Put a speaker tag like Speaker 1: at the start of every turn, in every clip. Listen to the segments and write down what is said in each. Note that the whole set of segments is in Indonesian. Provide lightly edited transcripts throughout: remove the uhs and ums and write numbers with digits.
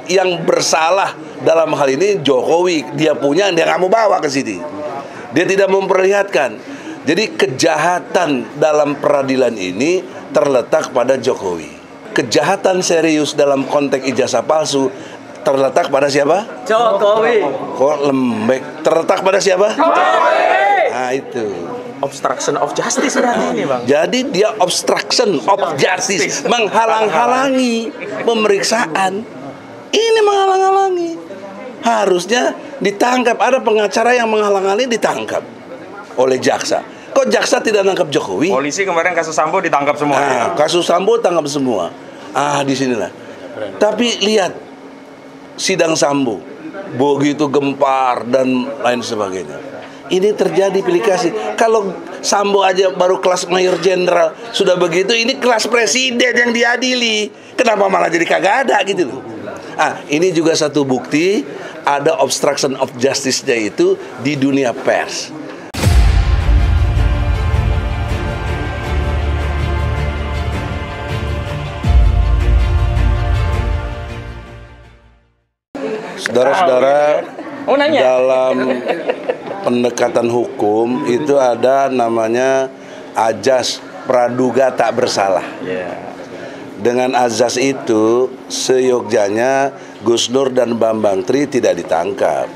Speaker 1: yang bersalah dalam hal ini Jokowi. Dia punya, dia nggak mau bawa ke sini. Dia tidak memperlihatkan. Jadi kejahatan dalam peradilan ini terletak pada Jokowi. Kejahatan serius dalam konteks ijazah palsu terletak pada siapa?
Speaker 2: Jokowi.
Speaker 1: Kok lembek? Terletak pada siapa?
Speaker 2: Jokowi.
Speaker 1: Nah itu.
Speaker 2: Obstruction of justice berarti ini, Bang.
Speaker 1: Jadi dia obstruction of justice, menghalang-halangi pemeriksaan. Ini menghalang-halangi. Harusnya ditangkap. Ada pengacara yang menghalang-halangi, ditangkap oleh jaksa. Kok jaksa tidak nangkap Jokowi?
Speaker 3: Polisi kemarin kasus Sambo ditangkap semua.
Speaker 1: Nah, kasus Sambo tangkap semua. Disinilah. Tapi lihat sidang Sambo, begitu gempar dan lain sebagainya. Ini terjadi pilih-kasih. Kalau Sambo aja baru kelas mayor jenderal sudah begitu, ini kelas presiden yang diadili. Kenapa malah jadi kagak ada gitu loh? Ini juga satu bukti ada obstruction of justice-nya itu di dunia pers. Saudara-saudara, dalam pendekatan hukum itu ada namanya azas praduga tak bersalah. Dengan azas itu seyogyanya Gus Nur dan Bambang Tri tidak ditangkap.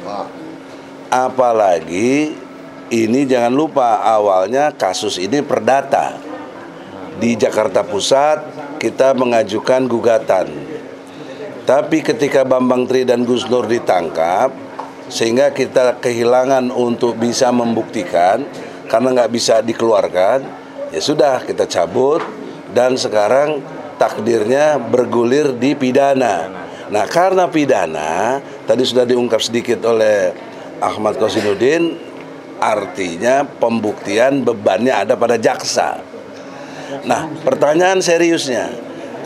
Speaker 1: Apalagi ini jangan lupa awalnya kasus ini perdata. Di Jakarta Pusat kita mengajukan gugatan. Tapi ketika Bambang Tri dan Gus Nur ditangkap, sehingga kita kehilangan untuk bisa membuktikan karena nggak bisa dikeluarkan, ya sudah kita cabut dan sekarang takdirnya bergulir di pidana. Nah karena pidana tadi sudah diungkap sedikit oleh Ahmad Qasinuddin, artinya pembuktian bebannya ada pada jaksa. Nah pertanyaan seriusnya,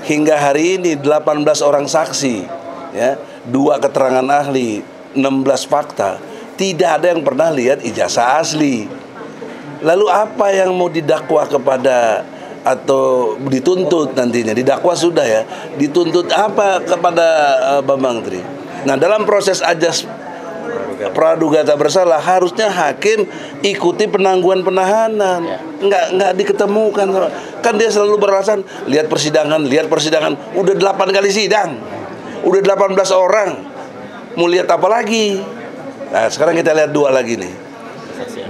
Speaker 1: hingga hari ini 18 orang saksi, ya, 2 keterangan ahli, 16 fakta, tidak ada yang pernah lihat ijazah asli. Lalu apa yang mau didakwa kepada atau dituntut nantinya? Didakwa sudah ya, dituntut apa kepada Bambang Tri? Nah dalam proses azas praduga tak bersalah harusnya hakim ikuti penangguhan penahanan. Nggak diketemukan. Kan dia selalu beralasan lihat persidangan. Udah 8 kali sidang, udah 18 orang. Mau lihat apa lagi? Nah sekarang kita lihat 2 lagi nih.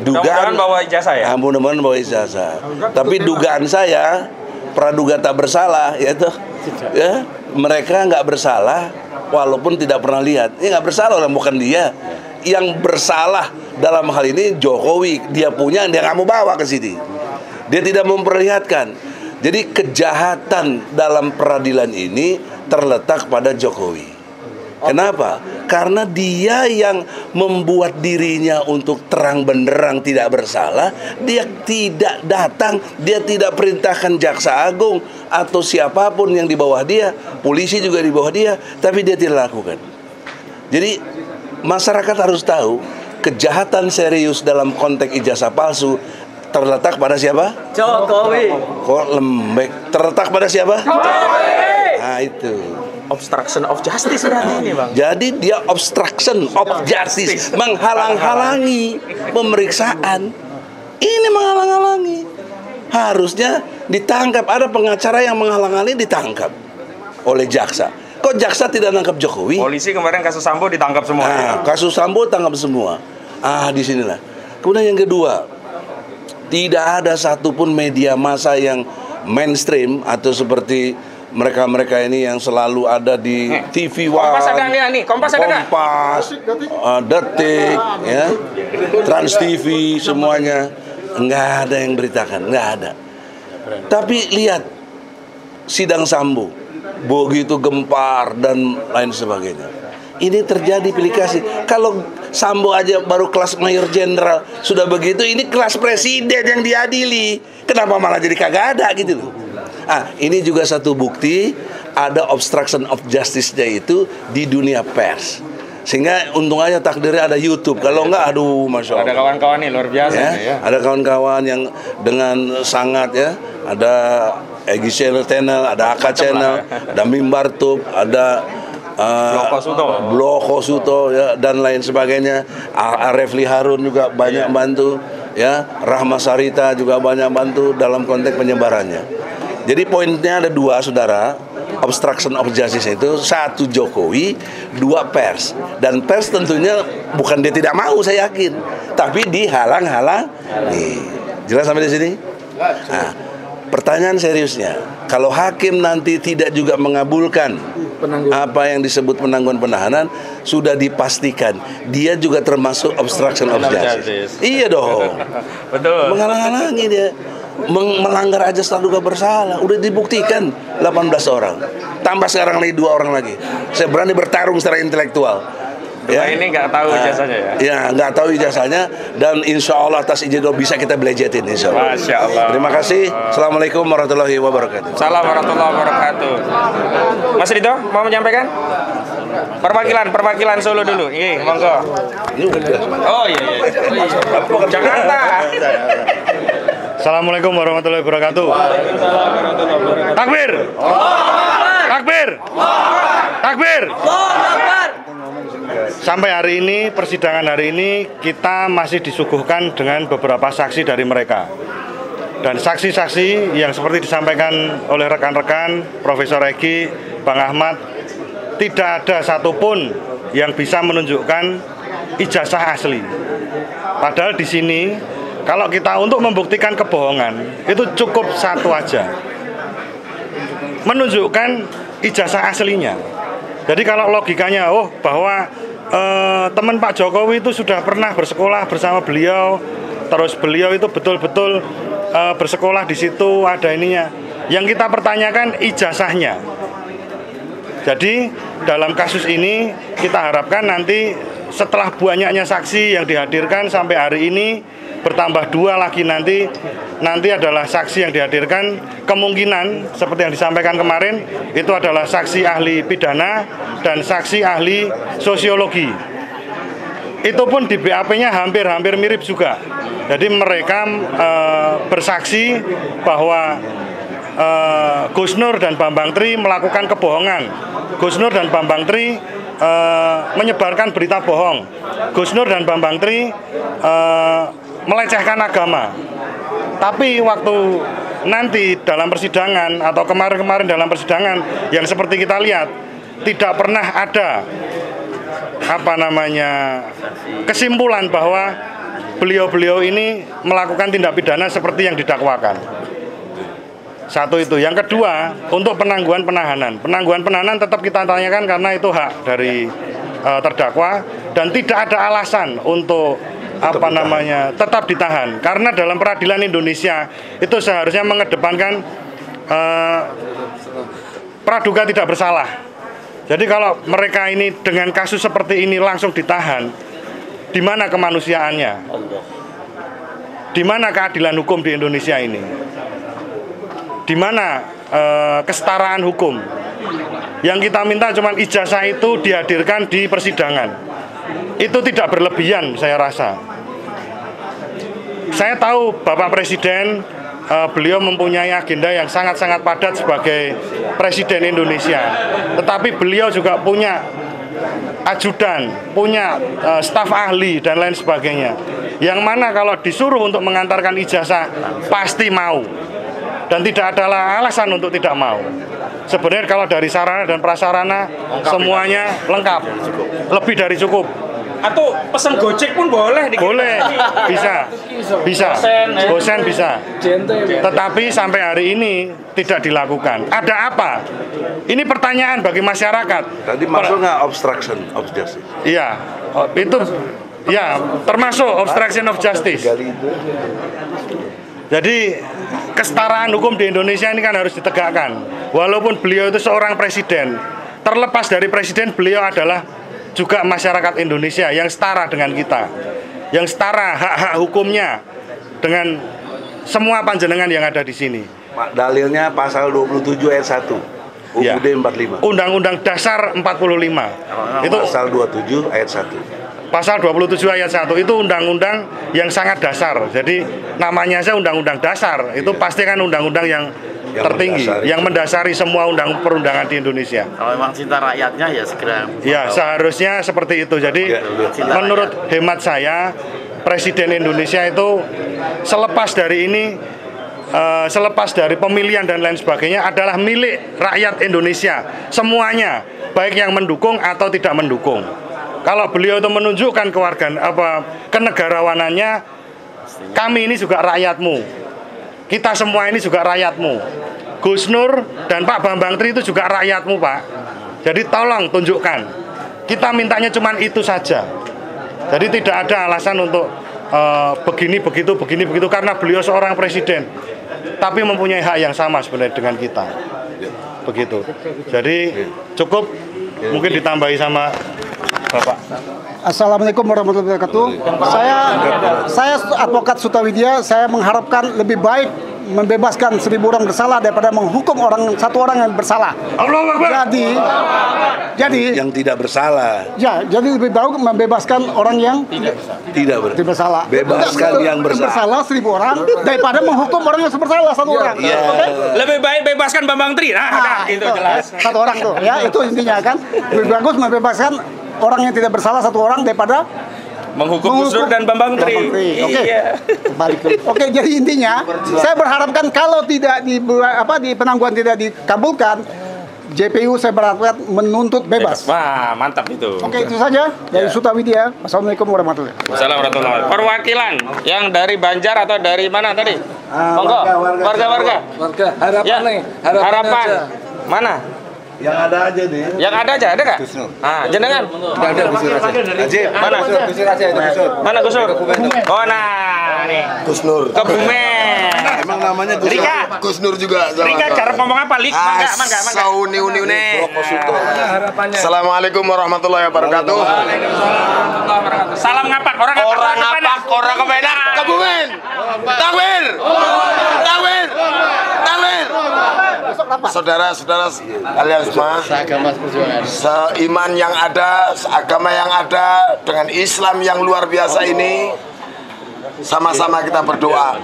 Speaker 1: Dugaan
Speaker 3: bawa ijazah ya?
Speaker 1: Mudah-mudahan bawa ijazah. Tapi dugaan saya praduga tak bersalah, yaitu ya mereka nggak bersalah walaupun tidak pernah lihat. Ini nggak bersalah orang, bukan dia. Yang bersalah dalam hal ini Jokowi. Dia punya, dia nggak mau bawa ke sini. Dia tidak memperlihatkan. Jadi kejahatan dalam peradilan ini terletak pada Jokowi. Kenapa? Karena dia yang membuat dirinya untuk terang benderang tidak bersalah. Dia tidak datang, dia tidak perintahkan jaksa agung atau siapapun yang di bawah dia, polisi juga di bawah dia, tapi dia tidak lakukan. Jadi masyarakat harus tahu kejahatan serius dalam konteks ijazah palsu terletak pada siapa?
Speaker 2: Jokowi.
Speaker 1: Kok lembek? Terletak pada siapa?
Speaker 2: Jokowi.
Speaker 1: Nah itu.
Speaker 2: Obstruction of justice berarti ini, Bang.
Speaker 1: Jadi dia obstruction of justice, menghalang-halangi pemeriksaan. Ini menghalang-halangi. Harusnya ditangkap. Ada pengacara yang menghalang-halangi, ditangkap oleh jaksa. Kok jaksa tidak nangkap Jokowi?
Speaker 3: Polisi kemarin kasus Sambo ditangkap semua.
Speaker 1: Nah, kasus Sambo tangkap semua. Disinilah. Kemudian yang kedua, tidak ada satupun media massa yang mainstream atau seperti mereka-mereka ini yang selalu ada di TV One,
Speaker 3: Kompas ada nih, Kompas ada nggak?
Speaker 1: Kompas, Detik, ya, Trans TV, semuanya nggak ada yang beritakan, nggak ada. Tapi lihat sidang Sambo, begitu gempar dan lain sebagainya. Ini terjadi pilih kasih. Kalau Sambo aja baru kelas mayor jenderal sudah begitu, ini kelas presiden yang diadili. Kenapa malah jadi kagak ada gitu loh? Ini juga satu bukti ada obstruction of justice-nya itu di dunia pers. Sehingga untung aja takdirnya ada YouTube. Kalau enggak, aduh, masya Allah.
Speaker 3: Ada kawan-kawan nih luar biasa
Speaker 1: ya,
Speaker 3: nih, ya.
Speaker 1: Ada kawan-kawan yang dengan sangat ya, ada Egy Channel, ada AK Channel, ada Mimbar Tube, ada Bloko Suto ya, dan lain sebagainya. Refli Harun juga banyak bantu ya. Rahma Sarita juga banyak bantu dalam konteks penyebarannya. Jadi poinnya ada dua, saudara. Obstruction of justice itu, satu Jokowi, dua pers. Dan pers tentunya bukan dia tidak mau, saya yakin, tapi dihalang-halang. Nih, jelas sampai di sini? Nah, pertanyaan seriusnya, kalau hakim nanti tidak juga mengabulkan apa yang disebut penangguhan penahanan, sudah dipastikan dia juga termasuk obstruction of justice. Iya dong.
Speaker 3: Betul.
Speaker 1: Menghalang-halangi dia. Melanggar ajas praduga bersalah, udah dibuktikan 18 orang, tambah sekarang lagi 2 orang lagi. Saya berani bertarung secara intelektual.
Speaker 3: Ya, ini nggak tahu ijazahnya ya?
Speaker 1: Ya, nggak tahu ijazahnya, dan insya Allah atas izin Allah bisa kita belejetin, insya Allah.
Speaker 3: Masya Allah.
Speaker 1: Terima kasih. Assalamualaikum warahmatullahi wabarakatuh.
Speaker 3: Salam warahmatullahi wabarakatuh. Mas Ridho mau menyampaikan? Perwakilan Solo dulu. Iya, monggo. Oh iya. Jakarta.
Speaker 4: Assalamualaikum warahmatullahi wabarakatuh. Takbir. Takbir. Takbir. Sampai hari ini, persidangan hari ini, kita masih disuguhkan dengan beberapa saksi dari mereka. Dan saksi-saksi yang seperti disampaikan oleh rekan-rekan, Profesor Egi, Bang Ahmad, tidak ada satupun yang bisa menunjukkan ijazah asli. Padahal di sini, kalau kita untuk membuktikan kebohongan, itu cukup satu aja, menunjukkan ijazah aslinya. Jadi kalau logikanya, bahwa teman Pak Jokowi itu sudah pernah bersekolah bersama beliau, terus beliau itu betul-betul bersekolah di situ, ada ininya. Yang kita pertanyakan ijazahnya. Jadi dalam kasus ini kita harapkan nanti setelah banyaknya saksi yang dihadirkan sampai hari ini, bertambah 2 lagi nanti adalah saksi yang dihadirkan, kemungkinan seperti yang disampaikan kemarin itu adalah saksi ahli pidana dan saksi ahli sosiologi. Itu pun di BAP-nya hampir mirip juga. Jadi mereka bersaksi bahwa Gus Nur dan Bambang Tri melakukan kebohongan. Gus Nur dan Bambang Tri menyebarkan berita bohong. Gus Nur dan Bambang Tri melecehkan agama. Tapi waktu nanti dalam persidangan atau kemarin dalam persidangan yang seperti kita lihat, tidak pernah ada kesimpulan bahwa beliau-beliau ini melakukan tindak pidana seperti yang didakwakan. Satu itu. Yang kedua, untuk penangguhan penahanan. Penangguhan penahanan tetap kita tanyakan karena itu hak dari terdakwa dan tidak ada alasan untuk tetap ditahan. Karena dalam peradilan Indonesia itu seharusnya mengedepankan praduga tidak bersalah. Jadi kalau mereka ini dengan kasus seperti ini langsung ditahan, di mana kemanusiaannya? Di mana keadilan hukum di Indonesia ini? Di mana kesetaraan hukum? Yang kita minta cuma ijazah itu dihadirkan di persidangan. Itu tidak berlebihan, saya rasa. Saya tahu Bapak Presiden, beliau mempunyai agenda yang sangat-sangat padat sebagai Presiden Indonesia. Tetapi beliau juga punya ajudan, punya staf ahli dan lain sebagainya. Yang mana kalau disuruh untuk mengantarkan ijazah pasti mau. Dan tidak ada alasan untuk tidak mau. Sebenarnya kalau dari sarana dan prasarana semuanya lengkap, lebih dari cukup.
Speaker 3: Atau pesan Gojek pun boleh?
Speaker 4: Boleh, bisa, gosen bisa. Tetapi sampai hari ini tidak dilakukan. Ada apa? Ini pertanyaan bagi masyarakat.
Speaker 1: Tadi masuk nggak obstruction of justice?
Speaker 4: Iya, itu ya termasuk obstruction of justice. Jadi kesetaraan hukum di Indonesia ini kan harus ditegakkan. Walaupun beliau itu seorang presiden, terlepas dari presiden, beliau adalah juga masyarakat Indonesia yang setara dengan kita, yang setara hak-hak hukumnya dengan semua panjenengan yang ada di sini.
Speaker 1: Dalilnya pasal 27 ayat 1 UUD
Speaker 4: Ya.
Speaker 1: 45.
Speaker 4: Undang-Undang Dasar 45. Itu
Speaker 1: pasal 27 ayat 1.
Speaker 4: Pasal 27 ayat 1 itu undang-undang yang sangat dasar. Jadi namanya saja undang-undang dasar. Itu pasti kan undang-undang yang tertinggi yang mendasari semua perundangan di Indonesia.
Speaker 5: Kalau memang cinta rakyatnya ya segera.
Speaker 4: Ya, seharusnya seperti itu. Jadi menurut hemat saya, Presiden Indonesia itu selepas dari ini, selepas dari pemilihan dan lain sebagainya adalah milik rakyat Indonesia semuanya, baik yang mendukung atau tidak mendukung. Kalau beliau itu menunjukkan kenegarawanannya, kami ini juga rakyatmu, kita semua ini juga rakyatmu. Gus Nur dan Pak Bambang Tri itu juga rakyatmu, Pak. Jadi tolong tunjukkan. Kita mintanya cuma itu saja. Jadi tidak ada alasan untuk begini begitu karena beliau seorang presiden, tapi mempunyai hak yang sama sebenarnya dengan kita. Begitu. Jadi cukup, mungkin ditambahi sama Bapak.
Speaker 6: Assalamualaikum warahmatullahi wabarakatuh. Saya advokat Sutawidya. Saya mengharapkan lebih baik membebaskan 1000 orang bersalah daripada menghukum satu orang yang bersalah. Jadi
Speaker 1: yang tidak bersalah.
Speaker 6: Ya, jadi lebih baik membebaskan orang yang tidak bersalah.
Speaker 1: Bebaskan yang bersalah
Speaker 6: 1000 orang daripada menghukum orang yang bersalah satu orang.
Speaker 1: Iya.
Speaker 6: Okay?
Speaker 2: Lebih baik bebaskan Bambang Tri. Nah, itu jelas.
Speaker 6: Satu orang tuh, ya itu intinya kan. Lebih bagus membebaskan orang yang tidak bersalah satu orang daripada
Speaker 2: Menghukum Gus Dur dan Bambang Tri.
Speaker 6: Oke.
Speaker 2: Iya.
Speaker 6: Oke, jadi intinya saya berharapkan kalau tidak di penangguhan tidak dikabulkan, JPU saya berharap menuntut bebas.
Speaker 2: Wah, mantap itu.
Speaker 6: Oke, itu saja dari Sutawidya. Assalamualaikum warahmatullahi wabarakatuh.
Speaker 2: Assalamualaikum warahmatullahi wabarakatuh. Perwakilan yang dari Banjar atau dari mana tadi? Monggo, warga. Harapan. Mana?
Speaker 1: Yang ada aja deh.
Speaker 2: Yang ada aja, ada nggak? Ah, jenengan.
Speaker 3: Ada Gus Nur aja.
Speaker 1: Ajib.
Speaker 2: Mana?
Speaker 3: Gus Nur aja itu Gus Nur.
Speaker 2: Mana Gus Nur? Oh, nah, nih.
Speaker 1: Gus Nur.
Speaker 2: Kebumen.
Speaker 1: Emang namanya Gus Nur.
Speaker 2: Rika.
Speaker 3: Gus Nur juga.
Speaker 2: Rika cara ngomong apa? Lik, mangga.
Speaker 3: Sauni-uni. Assalamualaikum warahmatullahi wabarakatuh.
Speaker 2: Salam ngapak. Orang ngapak.
Speaker 3: Orang kepedak. Kebumen. Takwir. Saudara-saudara kalian semua, seiman yang ada, seagama yang ada, dengan Islam yang luar biasa ini, sama-sama kita berdoa.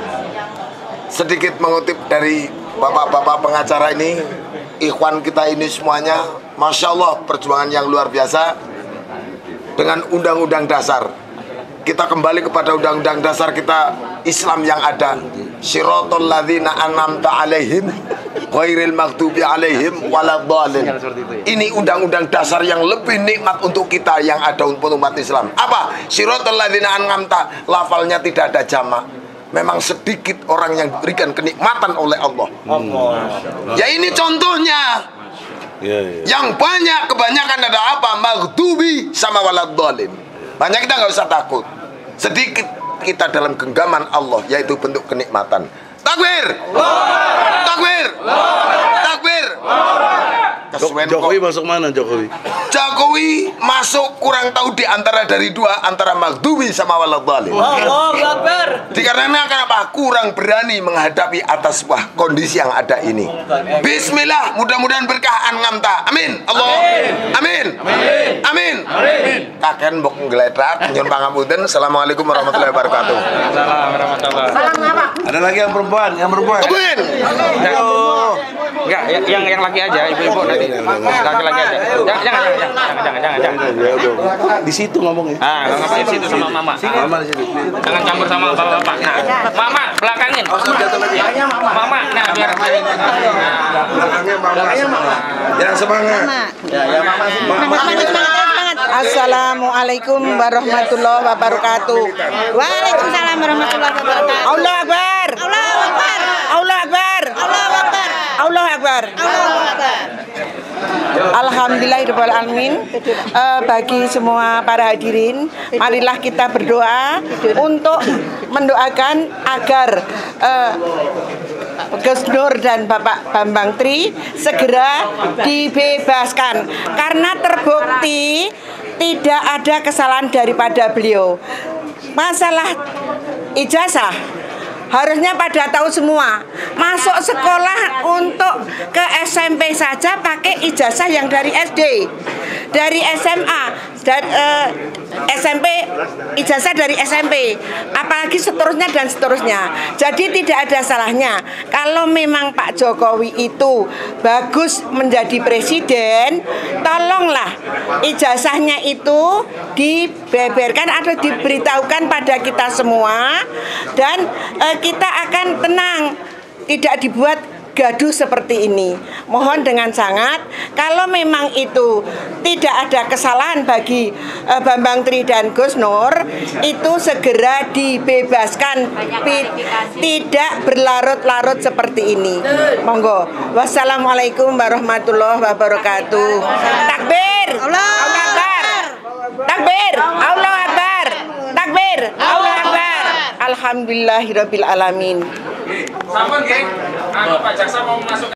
Speaker 3: Sedikit mengutip dari bapak-bapak pengacara ini, ikhwan kita ini semuanya, Masya Allah, perjuangan yang luar biasa dengan undang-undang dasar. Kita kembali kepada undang-undang dasar kita, Islam yang ada. Shiratal ladzina an'amta alaihim ghairil maghdubi alaihim waladhdallin. Ini undang-undang dasar yang lebih nikmat untuk kita yang ada untuk umat Islam. Apa? Shiratal ladzina an'amta, lafalnya tidak ada jamak. Memang sedikit orang yang diberikan kenikmatan oleh Allah. Ya ini contohnya. Yang kebanyakan ada apa? Maghdubi sama waladhdallin. Banyak kita nggak usah takut. Sedikit kita dalam genggaman Allah, yaitu bentuk kenikmatan. Takbir! Takbir! Takbir!
Speaker 1: Jokowi masuk mana Jokowi?
Speaker 3: Jokowi masuk kurang tahu di antara dari dua, antara maghdubi sama waladhdallin. Dikarenakan kenapa? Kurang berani menghadapi atas sebuah kondisi yang ada ini. Bismillah, mudah-mudahan berkah angamta. Amin. Allah. Amin. Amin. Kakek mbok nggeletak nyun pangapunten. Assalamualaikum warahmatullahi wabarakatuh.
Speaker 1: Ada lagi yang perempuan,
Speaker 3: Amin.
Speaker 2: Enggak, yang laki aja, ibu-ibu nanti. Laki-laki aja. Jangan.
Speaker 1: Di situ ngomongnya.
Speaker 2: Ah, ngomong di situ sama mama.
Speaker 1: Mama di situ.
Speaker 2: Jangan campur sama bapak-bapak. Nah, mama belakangin. Mama, nah biar
Speaker 1: Belakangnya mama. Jangan semangat.
Speaker 7: Assalamualaikum warahmatullahi wabarakatuh. Waalaikumsalam warahmatullahi wabarakatuh. Allah Akbar. Allah Akbar. Allah Akbar. Allah Akbar. Allah Akbar. Allah Akbar. Alhamdulillahirabbil alamin. Bagi semua para hadirin, marilah kita berdoa untuk mendoakan agar Gus Nur dan Bapak Bambang Tri segera dibebaskan karena terbukti tidak ada kesalahan daripada beliau. Masalah ijazah harusnya pada tahu semua. Masuk sekolah untuk ke SMP saja pakai ijazah yang dari SD, dari SMA, dan SMP, ijazah dari SMP, apalagi seterusnya dan seterusnya. Jadi tidak ada salahnya kalau memang Pak Jokowi itu bagus menjadi presiden, tolonglah ijazahnya itu dibeberkan atau diberitahukan pada kita semua, dan kita akan tenang, tidak dibuat gaduh seperti ini. Mohon dengan sangat, kalau memang itu tidak ada kesalahan bagi Bambang Tri dan Gus Nur, itu segera dibebaskan, tidak berlarut-larut seperti ini. Monggo. Wassalamualaikum warahmatullahi wabarakatuh. Takbir, Allahu Akbar. Takbir, Allahu Akbar. Takbir, Allahu Akbar. Alhamdulillahirabbil alamin.
Speaker 2: Sampun, geng. Pak Jaksa mau masuk.